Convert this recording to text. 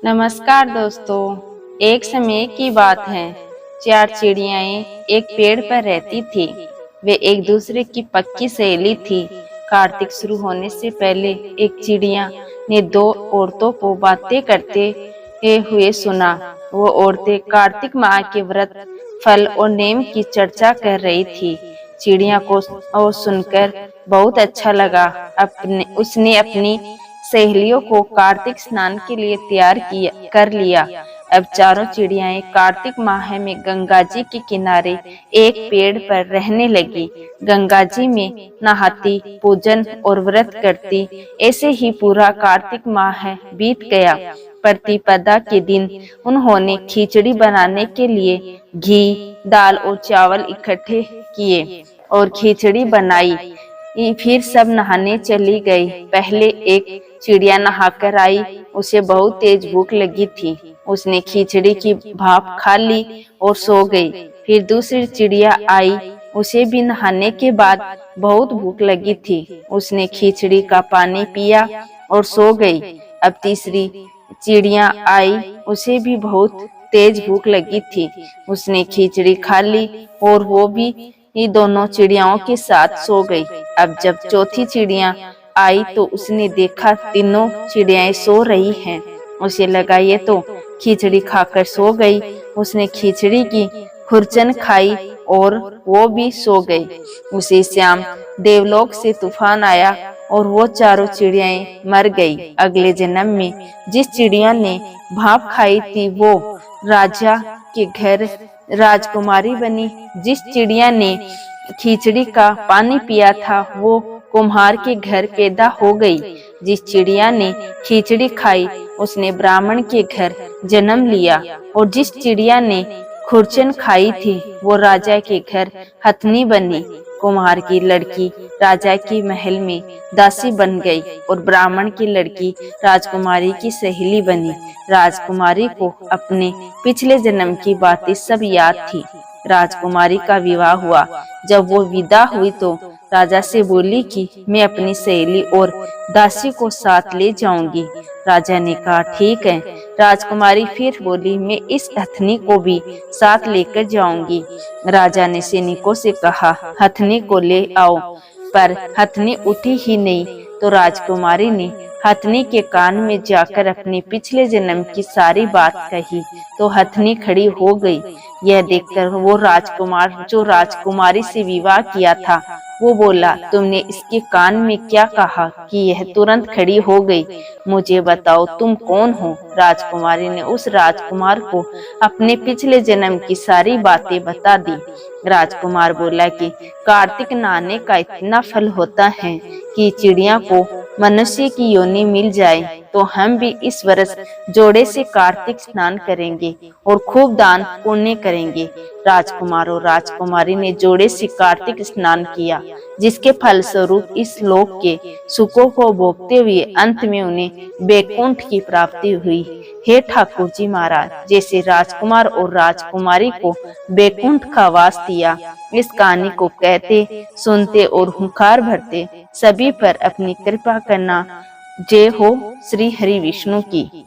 नमस्कार दोस्तों। एक समय की बात है, चार चिड़ियाएं एक पेड़ पर रहती थी। वे एक दूसरे की पक्की सहेली थी। कार्तिक शुरू होने से पहले एक चिड़िया ने दो औरतों को बातें करते हुए सुना। वो औरतें कार्तिक माह के व्रत, फल और नेम की चर्चा कर रही थी। चिड़िया को सुनकर बहुत अच्छा लगा। उसने अपनी सहेलियों को कार्तिक स्नान के लिए तैयार कर लिया। अब चारों चिड़ियाएं कार्तिक माह में गंगा जी के किनारे एक पेड़ पर रहने लगी। गंगा जी में नहाती, पूजन और व्रत करती। ऐसे ही पूरा कार्तिक माह बीत गया। प्रतिपदा के दिन उन्होंने खिचड़ी बनाने के लिए घी, दाल और चावल इकट्ठे किए और खिचड़ी बनाई। फिर सब नहाने चली गई। पहले एक चिड़िया नहाकर आई। उसे बहुत तेज भूख लगी थी। उसने खिचड़ी की भाप खा ली और सो गई। फिर दूसरी चिड़िया आई। उसे भी नहाने के बाद बहुत भूख लगी थी। उसने खिचड़ी का पानी पिया और सो गई। अब तीसरी चिड़िया आई। उसे भी बहुत तेज भूख लगी थी। उसने खिचड़ी खा ली और वो भी दोनों चिड़ियाओं के साथ सो गई। अब जब चौथी चिड़िया आई तो उसने देखा तीनों चिड़ियाएं सो रही हैं। उसे लगा ये तो खिचड़ी खाकर सो गई। उसने खिचड़ी की खुरचन खाई और वो भी सो गई। उसी शाम देवलोक से तूफान आया और वो चारों चिड़ियाएं मर गई। अगले जन्म में जिस चिड़िया ने भाप खाई थी वो राजा के घर राजकुमारी बनी। जिस चिड़िया ने खिचड़ी का पानी पिया था वो कुम्हार के घर पैदा हो गई। जिस चिड़िया ने खिचड़ी खाई उसने ब्राह्मण के घर जन्म लिया। और जिस चिड़िया ने खुरचन खाई थी वो राजा के घर हथनी बनी। कुम्हार की लड़की राजा के महल में दासी बन गई और ब्राह्मण की लड़की राजकुमारी की सहेली बनी। राजकुमारी को अपने पिछले जन्म की बातें सब याद थी। राजकुमारी का विवाह हुआ। जब वो विदा हुई तो राजा से बोली कि मैं अपनी सहेली और दासी को साथ ले जाऊंगी। राजा ने कहा ठीक है। राजकुमारी फिर बोली मैं इस हथनी को भी साथ लेकर जाऊंगी। राजा ने सैनिकों से कहा हथनी को ले आओ, पर हथनी उठी ही नहीं। तो राजकुमारी ने हथनी के कान में जाकर अपने पिछले जन्म की सारी बात कही तो हथनी खड़ी हो गई। यह देखकर वो राजकुमार जो राजकुमारी से विवाह किया था वो बोला तुमने इसके कान में क्या कहा कि यह तुरंत खड़ी हो गई? मुझे बताओ तुम कौन हो? राजकुमारी ने उस राजकुमार को अपने पिछले जन्म की सारी बातें बता दी। राजकुमार बोला कि कार्तिक नहाने का इतना फल होता है कि चिड़िया को मनुष्य की योनि मिल जाए तो हम भी इस वर्ष जोड़े से कार्तिक स्नान करेंगे और खूब दान पुण्य करेंगे। राजकुमार और राजकुमारी ने जोड़े से कार्तिक स्नान किया, जिसके फलस्वरूप इस लोक के सुखों को भोगते हुए अंत में उन्हें बैकुंठ की प्राप्ति हुई। हे ठाकुर जी महाराज, जैसे राजकुमार और राजकुमारी को बैकुंठ का वास दिया, इस कहानी को कहते, सुनते और हुंकार भरते सभी पर अपनी कृपा करना। जय हो श्री हरि विष्णु की।